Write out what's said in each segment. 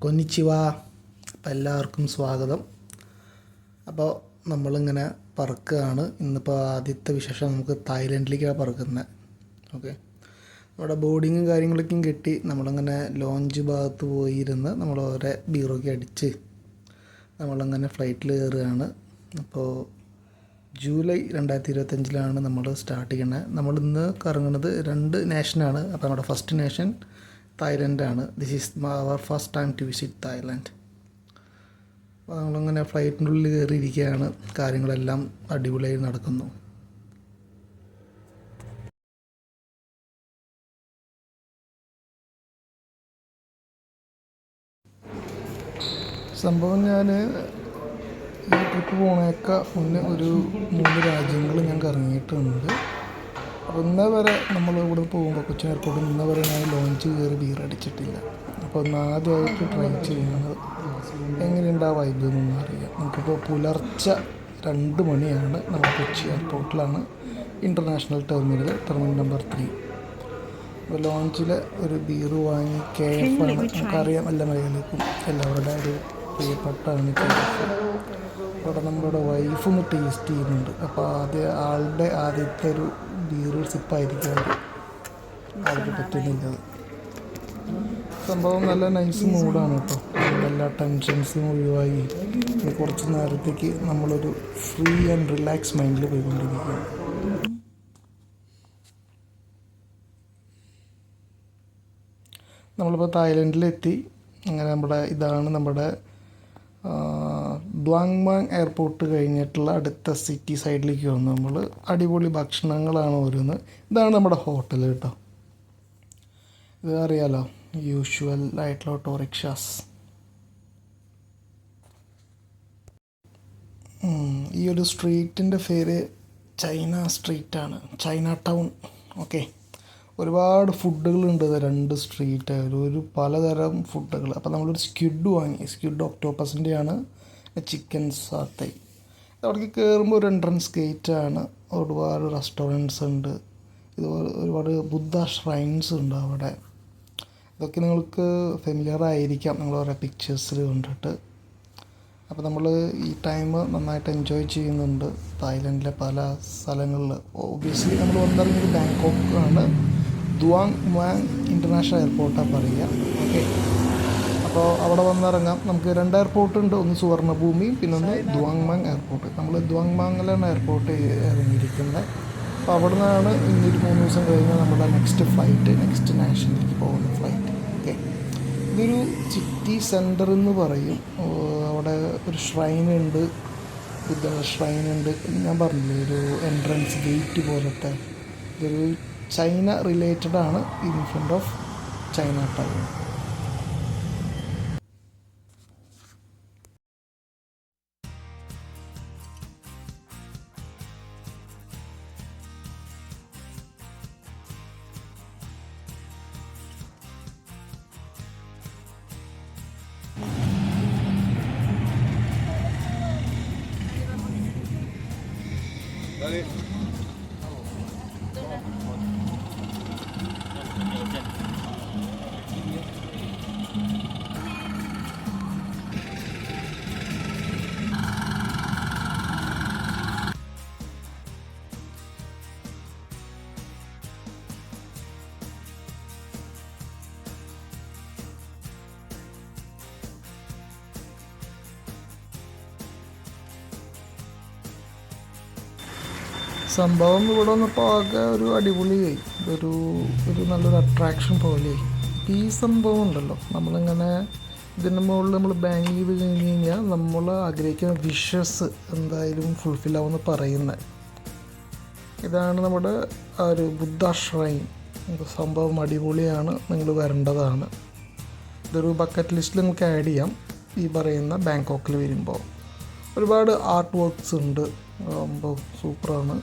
കൊന്നിച്ചിവ. അപ്പോൾ എല്ലാവർക്കും സ്വാഗതം. അപ്പോൾ നമ്മളിങ്ങനെ പറക്കുകയാണ്. ഇന്നിപ്പോൾ ആദ്യത്തെ വിശേഷം നമുക്ക് തായ്ലൻഡിലേക്കാണ് പറക്കുന്നത്. ഓക്കെ, നമ്മുടെ ബോർഡിങ്ങും കാര്യങ്ങളൊക്കെയും കിട്ടി. നമ്മളിങ്ങനെ ലോഞ്ച് ഭാഗത്ത് പോയിരുന്ന് നമ്മൾ ഓരോ ബീറൊക്കെ അടിച്ച് നമ്മളങ്ങനെ ഫ്ലൈറ്റിൽ കയറുകയാണ്. അപ്പോൾ ജൂലൈ 2025 നമ്മൾ സ്റ്റാർട്ട് ചെയ്യണത്. നമ്മളിന്ന് കറങ്ങുന്നത് 2 നേഷനാണ്. അപ്പോൾ നമ്മുടെ ഫസ്റ്റ് നേഷൻ തായ്ലൻഡാണ്. This is our first time to visit Thailand. അപ്പോൾ നമ്മളങ്ങനെ ഫ്ലൈറ്റിൻ്റെ ഉള്ളിൽ കയറിയിരിക്കുകയാണ്. കാര്യങ്ങളെല്ലാം അടിപൊളിയായി നടക്കുന്നു. സംഭവം ഞാൻ ഈ ട്രിപ്പ് പോണേക്കാൾ മുന്നേ ഒരു 3 രാജ്യങ്ങൾ ഞാൻ കറങ്ങിയിട്ടുണ്ട്. അപ്പോൾ ഇന്നേ വരെ നമ്മൾ ഇവിടെ പോകുമ്പോൾ കൊച്ചി എയർപോർട്ടിൽ ഇന്നേ വരെ ഞാൻ ലോഞ്ച് കയറി ബീർ അടിച്ചിട്ടില്ല. അപ്പോൾ ഒന്ന് ആദ്യമായിട്ട് ട്രൈ ചെയ്യുന്നത് എങ്ങനെയുണ്ട് ആ വൈബ് എന്നൊന്നും അറിയാം. നമുക്കിപ്പോൾ പുലർച്ചെ 2 മണിയാണ്. നമ്മൾ കൊച്ചി എയർപോർട്ടിലാണ്, ഇൻ്റർനാഷണൽ ടെർമിനൽ നമ്പർ 3. അപ്പോൾ ലോഞ്ചിൽ ഒരു ബീർ വാങ്ങി. KF ആണ്, നമുക്കറിയാം എല്ലാ മലയാളികൾക്കും എല്ലാവരുടെ ഒരു പ്രിയപ്പെട്ടാണ് KF. അവിടെ നമ്മുടെ വൈഫൊന്ന് ടേസ്റ്റ് ചെയ്യുന്നുണ്ട്. അപ്പോൾ ആദ്യത്തെ ഒരു ബീർ സിപ്പായിരിക്കും ആൾക്ക് പറ്റുന്നില്ലത്. സംഭവം നല്ല നൈസ് മൂഡാണ് കേട്ടോ. എല്ലാ ടെൻഷൻസും ഒഴിവായി കുറച്ച് നേരത്തേക്ക് നമ്മളൊരു ഫ്രീ ആൻഡ് റിലാക്സ് മൈൻഡിൽ പോയിക്കൊണ്ടിരിക്കുകയാണ്. നമ്മളിപ്പോൾ തായ്ലൻഡിലെത്തി. അങ്ങനെ ഇതാണ് നമ്മുടെ ദ്വാങ് മാങ് എയർപോർട്ട് കഴിഞ്ഞിട്ടുള്ള അടുത്ത സിറ്റി സൈഡിലേക്ക് വന്നു. നമ്മൾ അടിപൊളി ഭക്ഷണങ്ങളാണ് ഓരോന്ന്. ഇതാണ് നമ്മുടെ ഹോട്ടൽ കേട്ടോ. ഇത് അറിയാലോ, യൂഷ്വൽ ആയിട്ടുള്ള ഓട്ടോറിക്ഷാസ്. ഈ ഒരു സ്ട്രീറ്റിൻ്റെ പേര് ചൈന സ്ട്രീറ്റാണ്, ചൈന ടൗൺ. ഓക്കെ, ഒരുപാട് ഫുഡുകളുണ്ട്. 2 സ്ട്രീറ്റ്, ഒരു പലതരം ഫുഡുകൾ. അപ്പോൾ നമ്മളൊരു സ്ക്വിഡ് വാങ്ങി. സ്ക്വിഡ് ഒക്ടോപ്പസിൻ്റെയാണ്, ചിക്കൻ സാത്തൈ. അവിടേക്ക് കയറുമ്പോൾ ഒരു എൻട്രൻസ് ഗേറ്റാണ്. ഒരുപാട് റെസ്റ്റോറൻറ്റ്സ് ഉണ്ട്. ഇതുപോലെ ഒരുപാട് ബുദ്ധ ഷ്രൈൻസ് ഉണ്ട് അവിടെ. ഇതൊക്കെ നിങ്ങൾക്ക് ഫെമിലിയർ ആയിരിക്കാം നിങ്ങൾ ഓരോ പിക്ചേഴ്സിൽ കണ്ടിട്ട്. അപ്പോൾ നമ്മൾ ഈ ടൈം നന്നായിട്ട് എൻജോയ് ചെയ്യുന്നുണ്ട് തായ്ലൻഡിലെ പല സ്ഥലങ്ങളിൽ. ഒബ്വിയസ്ലി നമ്മൾ വന്നിറങ്ങിയത് ബാങ്കോക്ക് ആണ്. ദ്വാങ് മാങ് ഇൻ്റർനാഷണൽ എയർപോർട്ടാണ് പറയുക. ഓക്കെ, അപ്പോൾ അവിടെ വന്നിറങ്ങാം. നമുക്ക് 2 എയർപോർട്ടുണ്ട്. ഒന്ന് സുവർണഭൂമി, പിന്നെ ഒന്ന് ദ്വാങ് മാങ് എയർപോർട്ട്. നമ്മൾ ദ്വാങ് മാങ്ങിലാണ് എയർപോർട്ട് ഇറങ്ങിയിരിക്കുന്നത്. അപ്പോൾ അവിടെ നിന്നാണ് ഇന്നൊരു 3 ദിവസം കഴിഞ്ഞ് നമ്മുടെ നെക്സ്റ്റ് നാഷനിലേക്ക് പോകുന്ന ഫ്ലൈറ്റ്. ഓക്കെ, ഇതൊരു സിറ്റി സെൻറ്റർ എന്ന് പറയും. അവിടെ ഒരു ഷ്രൈനുണ്ട്, ബുദ്ധ ഷ്രൈനുണ്ട്. ഞാൻ പറഞ്ഞില്ലേ, ഒരു എൻട്രൻസ് ഗേറ്റ് പോലത്തെ. ഇതൊരു ചൈന റിലേറ്റഡ് ആണ്, in front of China town. സംഭവം ഇവിടെ വന്നപ്പോൾ ആകെ ഒരു അടിപൊളിയായി. ഒരു നല്ലൊരു അട്രാക്ഷൻ പോലെയായി. ഈ സംഭവം ഉണ്ടല്ലോ, നമ്മളിങ്ങനെ ഇതിൻ്റെ മുകളിൽ നമ്മൾ ബാങ്ക് ചെയ്ത് കഴിഞ്ഞ് കഴിഞ്ഞാൽ നമ്മൾ ആഗ്രഹിക്കുന്ന വിഷസ് എന്തായാലും ഫുൾഫില്ലാവുമെന്ന് പറയുന്നത്. ഇതാണ് നമ്മുടെ ആ ഒരു ബുദ്ധ ഷ്രൈൻ. സംഭവം അടിപൊളിയാണ്, നിങ്ങൾ വരേണ്ടതാണ്. ഇതൊരു ബക്കറ്റ് ലിസ്റ്റിൽ നിങ്ങൾക്ക് ആഡ് ചെയ്യാം. ഈ പറയുന്ന ബാങ്കോക്കിൽ വരുമ്പോൾ ഒരുപാട് ആർട്ട് വർക്ക്സ് ഉണ്ട്. സൂപ്പറാണ്.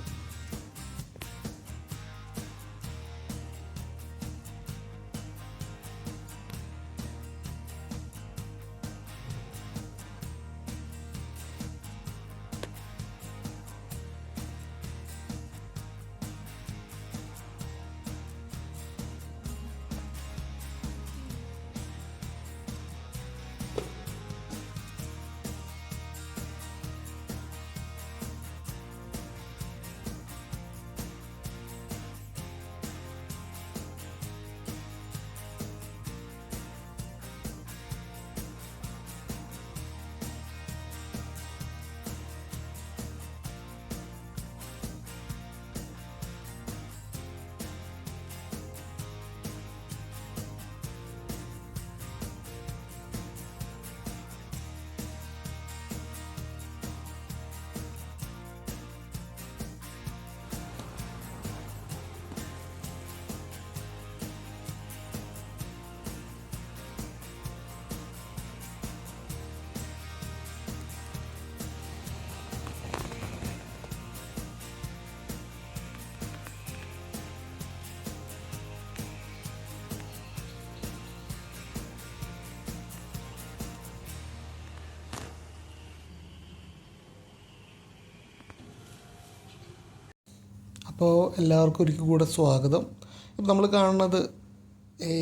അപ്പോൾ എല്ലാവർക്കും ഒരിക്കൽ കൂടെ സ്വാഗതം. ഇപ്പം നമ്മൾ കാണുന്നത്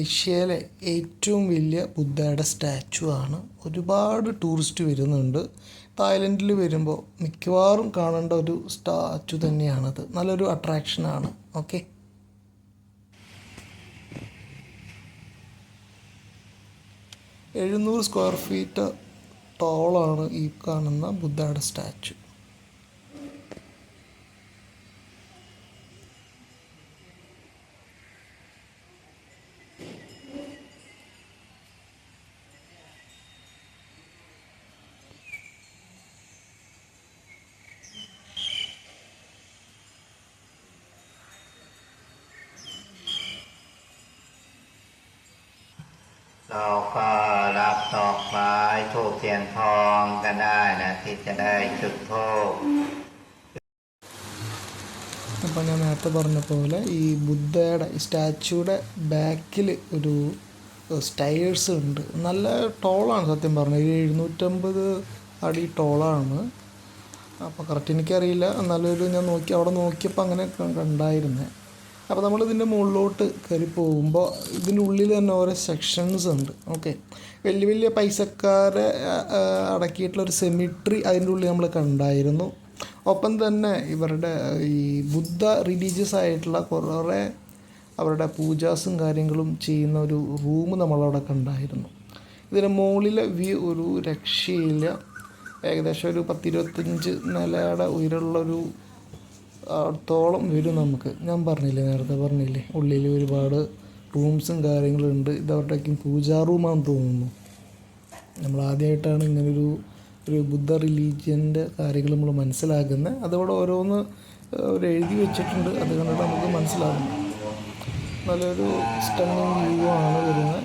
ഏഷ്യയിലെ ഏറ്റവും വലിയ ബുദ്ധയുടെ സ്റ്റാച്ചു ആണ്. ഒരുപാട് ടൂറിസ്റ്റ് വരുന്നുണ്ട്. തായ്ലൻഡിൽ വരുമ്പോൾ മിക്കവാറും കാണേണ്ട ഒരു സ്റ്റാച്ചു തന്നെയാണത്. നല്ലൊരു അട്രാക്ഷനാണ്. ഓക്കെ, 700 സ്ക്വയർ ഫീറ്റ് ടോളാണ് ഈ കാണുന്ന ബുദ്ധയുടെ സ്റ്റാച്ചു.เราก็รับดอกไม้ธูปเทียนทองกันได้นะที่จะได้จุดธูป അപ്പോൾ ഞാൻ നേരത്തെ പറഞ്ഞ പോലെ ഈ ബുദ്ധയുടെ ഈ സ്റ്റാച്യൂയുടെ ബാക്കിൽ ഒരു സ്റ്റെയർസ് ഉണ്ട്. നല്ല ടോളാണ് സത്യം പറഞ്ഞാൽ. 750 അടി ടോളാണ്. അപ്പോൾ കറക്റ്റ് എനിക്കറിയില്ല, എന്നാലും ഞാൻ അവിടെ നോക്കിയപ്പോൾ അങ്ങനെ കണ്ടായിരുന്നേ. അപ്പോൾ നമ്മളിതിൻ്റെ മുകളിലോട്ട് കയറി പോകുമ്പോൾ ഇതിൻ്റെ ഉള്ളിൽ തന്നെ ഓരോ സെക്ഷൻസ് ഉണ്ട്. ഓക്കെ, വലിയ വലിയ പൈസക്കാരെ അടക്കിയിട്ടുള്ളൊരു സെമിട്രി അതിൻ്റെ ഉള്ളിൽ നമ്മൾ കണ്ടായിരുന്നു. ഒപ്പം തന്നെ ഇവരുടെ ഈ ബുദ്ധ റിലീജിയസ് ആയിട്ടുള്ള കുറേ അവരുടെ പൂജാസും കാര്യങ്ങളും ചെയ്യുന്ന ഒരു റൂം നമ്മളവിടെ കണ്ടായിരുന്നു. ഇതിൻ്റെ മുകളിലെ വ്യൂ ഒരു രക്ഷയില്ല. ഏകദേശം ഒരു 10-25 നിലയുടെ ഉയരമുള്ളൊരു അടുത്തോളം വരും നമുക്ക്. ഞാൻ നേരത്തെ പറഞ്ഞില്ലേ, ഉള്ളിൽ ഒരുപാട് റൂംസും കാര്യങ്ങളുണ്ട്. ഇതവരുടെയൊക്കെ പൂജാ റൂമാണെന്ന് തോന്നുന്നു. നമ്മൾ ആദ്യമായിട്ടാണ് ഇങ്ങനൊരു ബുദ്ധ റിലീജിയൻ്റെ കാര്യങ്ങൾ നമ്മൾ മനസ്സിലാക്കുന്നത്. അതവിടെ ഓരോന്ന് അവർ എഴുതി വെച്ചിട്ടുണ്ട്, അത് കണ്ടിട്ട് നമുക്ക് മനസ്സിലാകും. നല്ലൊരു സ്റ്റണ്ണിങ് വ്യൂ ആണ് വരുന്നത്.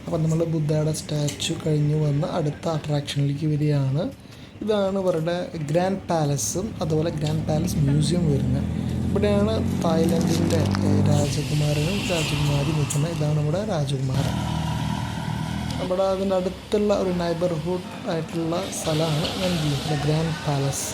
അപ്പം നമ്മൾ ബുദ്ധയുടെ സ്റ്റാച്ചു കഴിഞ്ഞ് വന്ന് അടുത്ത അട്രാക്ഷനിലേക്ക് വരികയാണ്. ഇതാണ് ഇവരുടെ ഗ്രാൻഡ് പാലസും അതുപോലെ ഗ്രാൻഡ് പാലസ് മ്യൂസിയം വരുന്നത്. ഇവിടെയാണ് തായ്ലൻഡിൻ്റെ രാജകുമാരനും രാജകുമാരിയും നിൽക്കുന്നത്. ഇതാണ് നമ്മുടെ രാജകുമാരൻ. നമ്മുടെ അതിൻ്റെ അടുത്തുള്ള ഒരു നൈബർഹുഡ് ആയിട്ടുള്ള സ്ഥലമാണ് ഞാൻ ഗ്രാൻഡ് പാലസ്.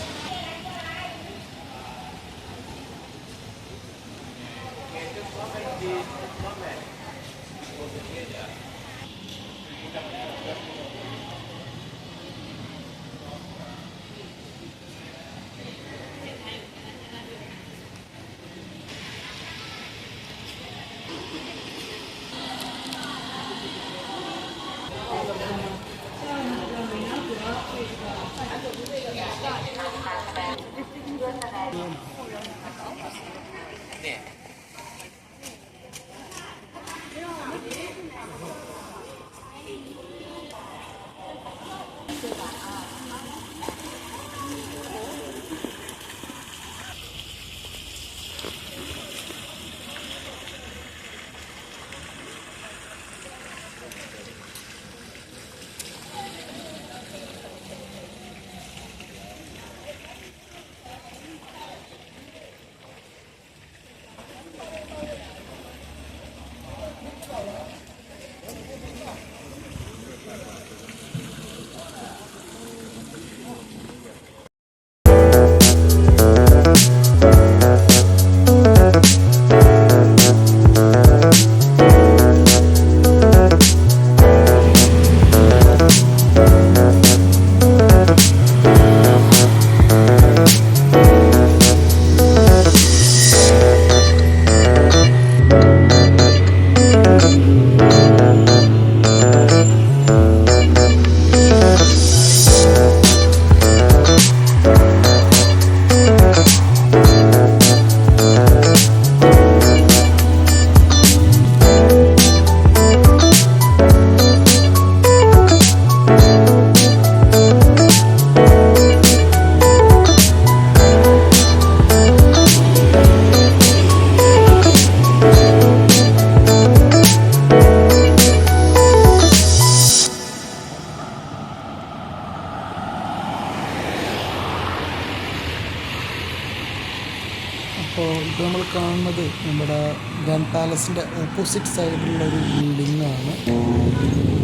കാണുന്നത് നമ്മുടെ ഗ്രാൻഡ് പാലസിൻ്റെ ഓപ്പോസിറ്റ് സൈഡിലുള്ള ഒരു ബിൽഡിംഗ് ആണ്.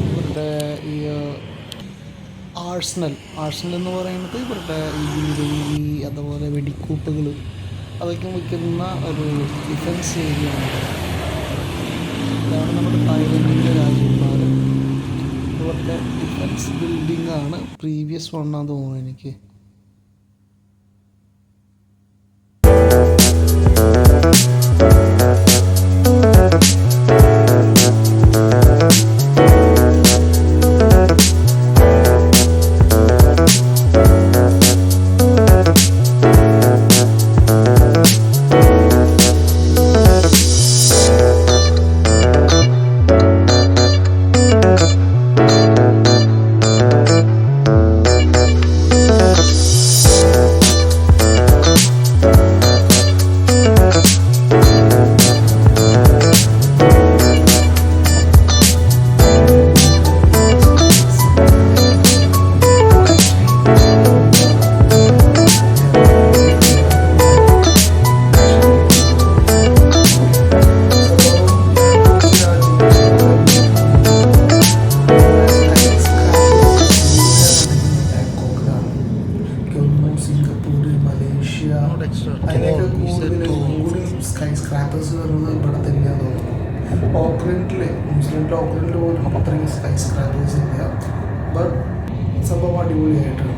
ഇവരുടെ ഈ ആഴ്സണൽ എന്ന് പറയുന്നത് ഇവരുടെ ഈ ബീരങ്കി അതുപോലെ വെടിക്കൂപ്പുകൾ അതൊക്കെ വയ്ക്കുന്ന ഒരു ഡിഫൻസ് ഏരിയ ആണ്. ഇതാണ് നമ്മുടെ തായ്ലൻഡിലെ രാജകുമാരൻ. ഇവരുടെ ഡിഫൻസ് ബിൽഡിംഗ് ആണ്. പ്രീവിയസ് വണ്ണാന്ന് തോന്നുന്നു എനിക്ക്. അതിനൊക്കെ കൂടുതൽ സ്കൈ സ്ക്രാപ്പേഴ്സ് വരുന്നത് ഇവിടെ തന്നെയാണ് തോന്നുന്നു. ന്യൂസിലൻഡിലെ ഓക്ലൻഡിൽ പോലും അത്രയും സ്കൈ സ്ക്രാപ്പേഴ്സ് ഇല്ല. ബട്ട് സംഭവം അടിപൊളിയായിട്ടുണ്ട്.